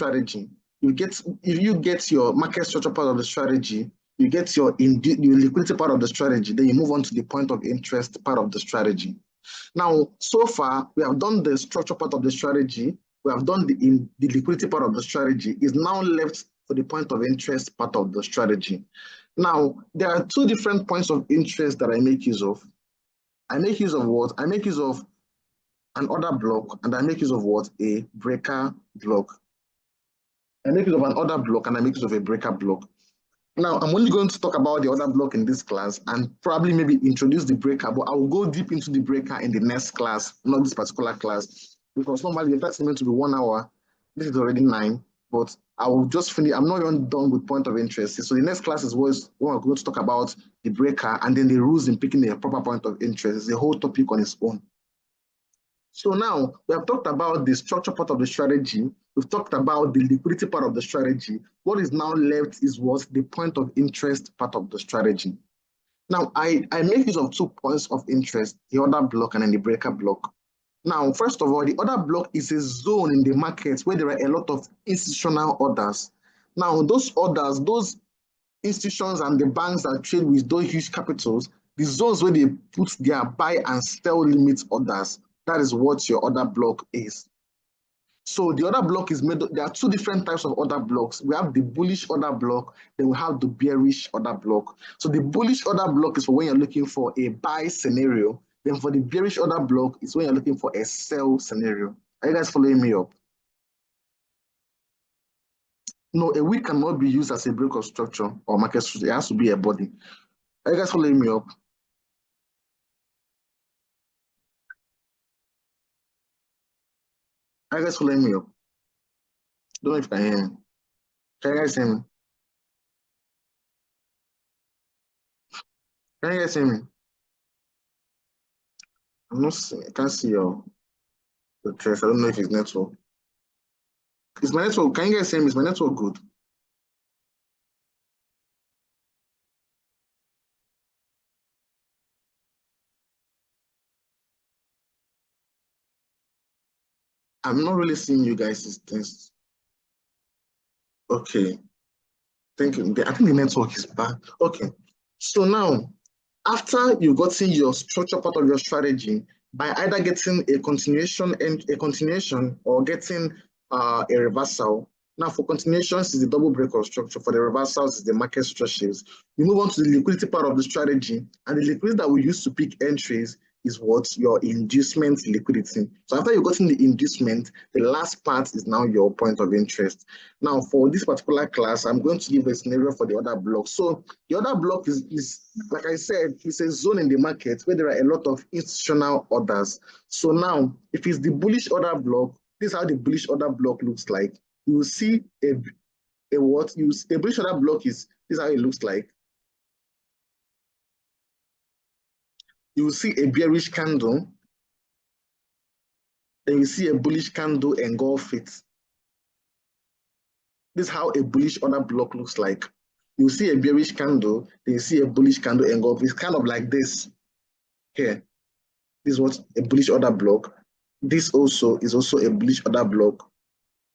strategy. If you get your market structure part of the strategy, you get your liquidity part of the strategy, then you move on to the point of interest part of the strategy. Now, so far, we have done the structure part of the strategy, we have done the liquidity part of the strategy. Is now left for the point of interest part of the strategy. Now, there are two different points of interest that I make use of. I make use of what? I make use of an order block, and I make use of what? A breaker block. I make use of an order block, and I make use of a breaker block. Now, I'm only going to talk about the order block in this class and probably maybe introduce the breaker, but I will go deep into the breaker in the next class, not this particular class, because normally the class is meant to be 1 hour. This is already 9, but I will just finish. I'm not even done with point of interest. So the next class is when we're going to talk about the breaker and then the rules in picking a proper point of interest. It's a whole topic on its own. So now we have talked about the structure part of the strategy. We've talked about the liquidity part of the strategy. What is now left is what? The point of interest part of the strategy. Now, I make use of 2 points of interest, the order block and then the breaker block. Now, first of all, the order block is a zone in the market where there are a lot of institutional orders. Now, those orders, those institutions and the banks that trade with those huge capitals, the zones where they put their buy and sell limit orders, that is what your order block is. So the order block is made, there are 2 different types of order blocks. We have the bullish order block, then we have the bearish order block. So the bullish order block is for when you're looking for a buy scenario. Then for the bearish order block is when you're looking for a sell scenario. Are you guys following me up? No, a wick cannot be used as a break of structure or market structure. It has to be a body. Are you guys following me up? Are you guys following me up? Don't know if you can hear me. Can you guys hear me? Can you guys hear me? I'm not seeing, I can't see your test. I don't know if it's network. Is my network, can you guys hear me? Is my network good? I'm not really seeing you guys' test. Okay. Thank you. I think the network is bad. Okay. So now, after you've gotten your structure part of your strategy, by either getting a continuation or getting a reversal. Now for continuations is the double break of structure. For the reversals is the market structures. You move on to the liquidity part of the strategy, and the liquidity that we use to pick entries is what? Your inducement liquidity. So after you've gotten the inducement, the last part is now your point of interest. Now for this particular class, I'm going to give a scenario for the other block. So the other block is like I said, it's a zone in the market where there are a lot of institutional orders. So now, if it's the bullish order block, this is how the bullish order block looks like. You will see a bullish order block is, this is how it looks like. You will see a bearish candle, then you see a bullish candle engulf it. This is how a bullish order block looks like. You see a bearish candle, then you see a bullish candle engulf. It's kind of like this here. This is what a bullish order block. This also is also a bullish order block.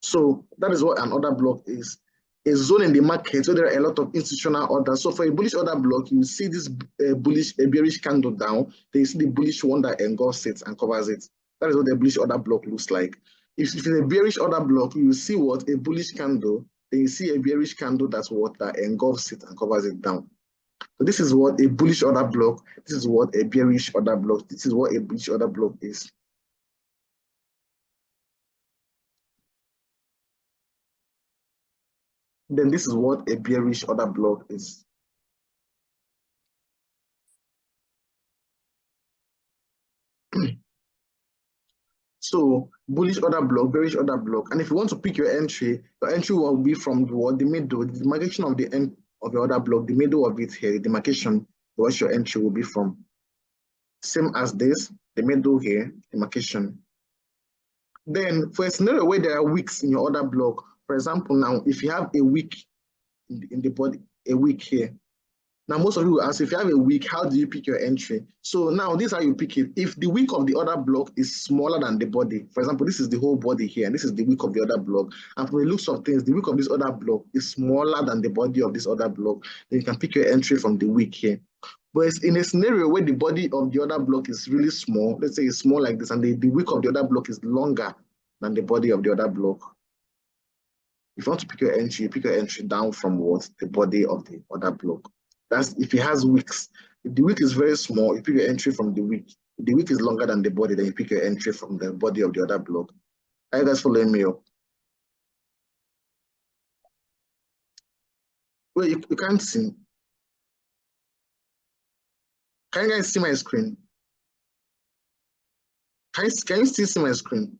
So that is what an order block is. A zone in the market where there are a lot of institutional orders. So for a bullish order block, you see this a bearish candle down. Then you see the bullish one that engulfs it and covers it. That is what the bullish order block looks like. If it's a bearish order block, you will see what? A bullish candle. Then you see a bearish candle that engulfs it and covers it down. So this is what a bullish order block. This is what a bearish order block. This is what a bullish order block is. Then this is what a bearish order block is. So bullish order block, bearish order block. And if you want to pick your entry will be from the middle, the demarcation of the end of the order block, the middle of it here, the demarcation, what your entry will be from. Same as this, the middle here, demarcation. Then for a scenario where there are wicks in your order block, for example, now if you have a wick in the body, a wick here, Now, most of you will ask, if you have a wick, how do you pick your entry? So now this is how you pick it. If the wick of the other block is smaller than the body, for example, this is the whole body here, and this is the wick of the other block. And from the looks of things, the wick of this other block is smaller than the body of this other block. Then you can pick your entry from the wick here. But in a scenario where the body of the other block is really small, let's say it's small like this, and the wick of the other block is longer than the body of the other block. If you want to pick your entry, you pick your entry down from what? The body of the other block. That's if it has wicks. If the wick is very small, you pick your entry from the wick. If the wick is longer than the body, then you pick your entry from the body of the other block. Are you guys following me up? Well, you can't see. Can you guys see my screen? Can you still see my screen?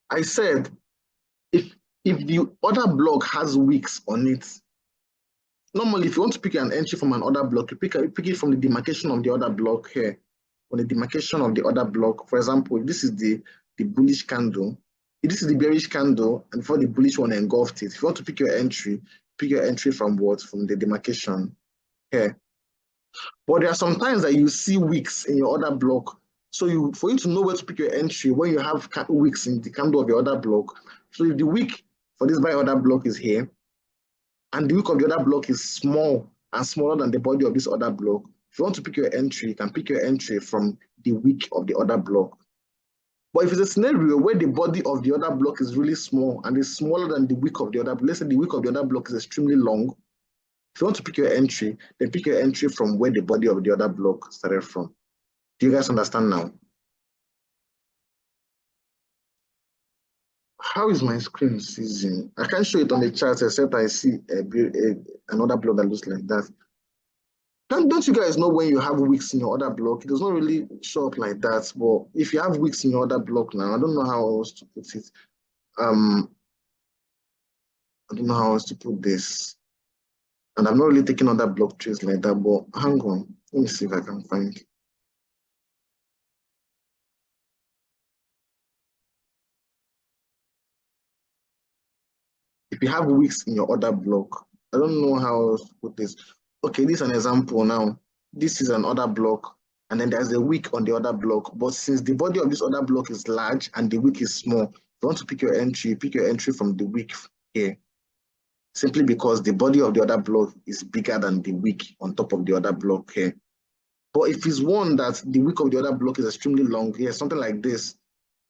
I said, if the other block has wicks on it, normally if you want to pick an entry from another block, you pick it from the demarcation of the other block here. On the demarcation of the other block, for example, if this is the bullish candle, if this is the bearish candle, and before the bullish one engulfed it, if you want to pick your entry from what? From the demarcation here. But there are some times that you see wicks in your other block. So for you to know where to pick your entry when you have wicks in the candle of your other block. So if the wick for this by other block is here, and the wick of the other block is small and smaller than the body of this other block, if you want to pick your entry, you can pick your entry from the wick of the other block. But if it's a scenario where the body of the other block is really small and is smaller than the wick of the other block, let's say the wick of the other block is extremely long, if you want to pick your entry, then pick your entry from where the body of the other block started from. Do you guys understand now? How is my screen seizing? I can't show it on the chart except I see another block that looks like that. Don't you guys know when you have wicks in your other block? It does not really show up like that. But if you have wicks in your other block now, I don't know how else to put it. I don't know how else to put this. And I'm not really taking other block trees like that, but hang on. Let me see if I can find it. If you have wicks in your other block, I don't know how else to put this. Okay, this is an example now. This is another block, and then there's a wick on the other block. But since the body of this other block is large and the wick is small, if you want to pick your entry from the wick here. Simply because the body of the other block is bigger than the wick on top of the other block here. But if it's one that the wick of the other block is extremely long, here, something like this,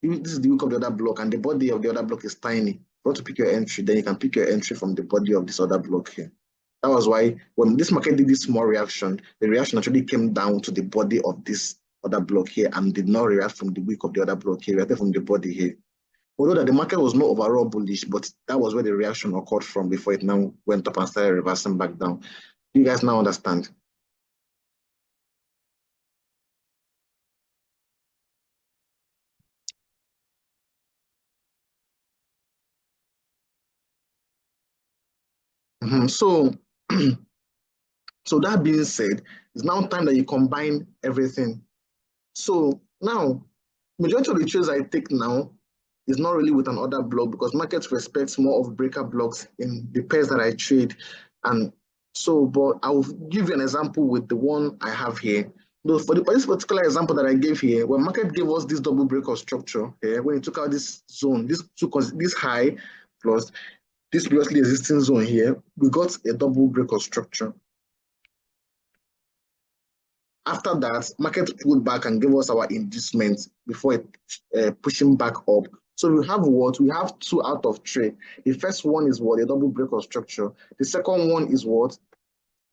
this is the wick of the other block and the body of the other block is tiny. If you want to pick your entry, then you can pick your entry from the body of this other block here. That was why when this market did this small reaction, the reaction actually came down to the body of this other block here and did not react from the wick of the other block here, reacted from the body here. Although that the market was not overall bullish, but that was where the reaction occurred from before it now went up and started reversing back down. Do you guys now understand? So, so that being said, it's now time that you combine everything. So now, majority of the trades I take now is not really with an order block because markets respects more of breaker blocks in the pairs that I trade. And so, but I'll give you an example with the one I have here. For this particular example that I gave here, when market gave us this double breaker structure here, when it took out this zone, this high plus this previously existing zone here, we got a double breaker structure. After that, market pulled back and gave us our inducement before pushing back up. So we have what? We have 2 out of 3. The first one is what? A double breaker structure. The second one is what?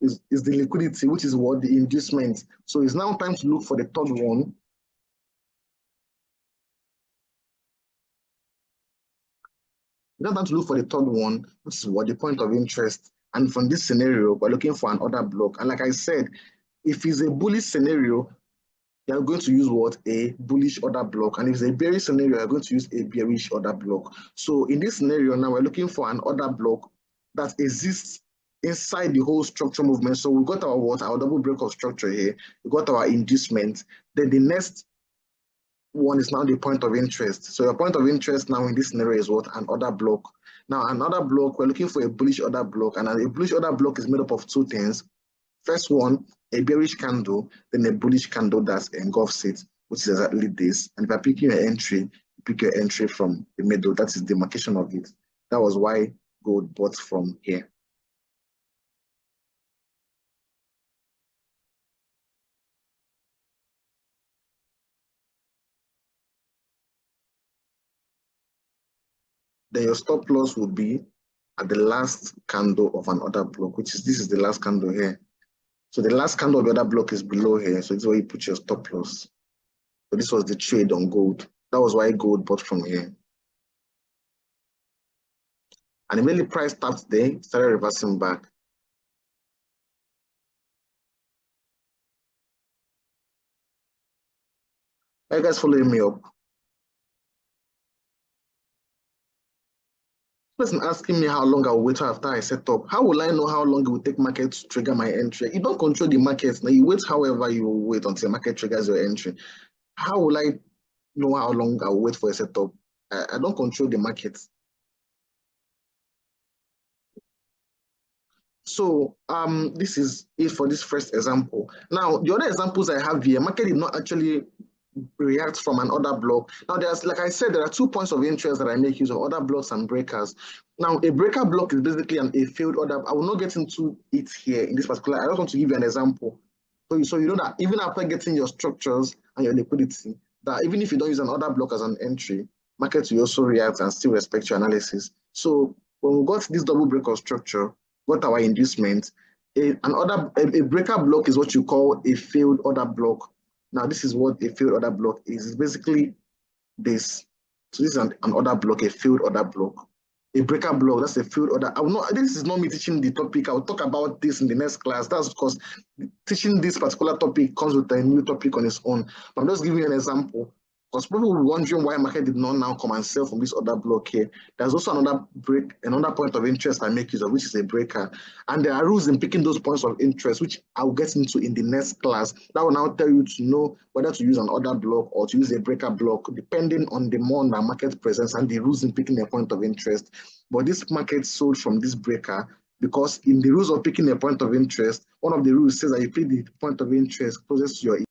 Is the liquidity, which is what? The inducement. So it's now time to look for the third one. It's now time to look for the third one, which is what? The point of interest. And from this scenario, we're looking for an order block. And like I said, if it's a bullish scenario, you're going to use what? A bullish order block. And if it's a bearish scenario, you're going to use a bearish order block. So in this scenario now, we're looking for an order block that exists inside the whole structure movement. So we got our what? Our double break of structure here. We got our inducement. Then the next one is now the point of interest. So your point of interest now in this scenario is what? An order block. Now, an order block, we're looking for a bullish order block, and a bullish order block is made up of two things. First one, a bearish candle, then a bullish candle that engulfs it, which is exactly this. And if you're picking your entry, you pick your entry from the middle. That is the demarcation of it. That was why gold bought from here. Then your stop loss would be at the last candle of an order block, which is this is the last candle here. So the last candle of the other block is below here. So this is where you put your stop loss. So this was the trade on gold. That was why gold bought from here. And immediately price tapped there, started reversing back. Are you guys following me up? Person asking me how long I'll wait after I set up. How will I know how long it will take market to trigger my entry? You don't control the market. Now you wait however you will wait until market triggers your entry. How will I know how long I'll wait for a setup? I don't control the market. So this is it for this first example. Now the other examples I have here, market did not actually react from an order block. Now there's, like I said, there are 2 points of interest that I make use of, order blocks and breakers. Now a breaker block is basically a failed order. I will not get into it here in this particular. I just want to give you an example. So you know that even after getting your structures and your liquidity, that even if you don't use an order block as an entry, market will also react and still respect your analysis. So when we got this double break of structure, got our inducement, a breaker block is what you call a failed order block. Now, this is what a failed order block is. It's basically this. So this is an order block, a failed order block. A breaker block, that's a failed order. This is not me teaching the topic. I'll talk about this in the next class. That's because teaching this particular topic comes with a new topic on its own. But I'm just giving you an example. Because people will be wondering why market did not now come and sell from this order block here. There's also another point of interest I make use of, which is a breaker. And there are rules in picking those points of interest, which I'll get into in the next class. That will now tell you to know whether to use an order block or to use a breaker block, depending on the more that market presence and the rules in picking a point of interest. But this market sold from this breaker because in the rules of picking a point of interest, one of the rules says that you pick the point of interest closest to your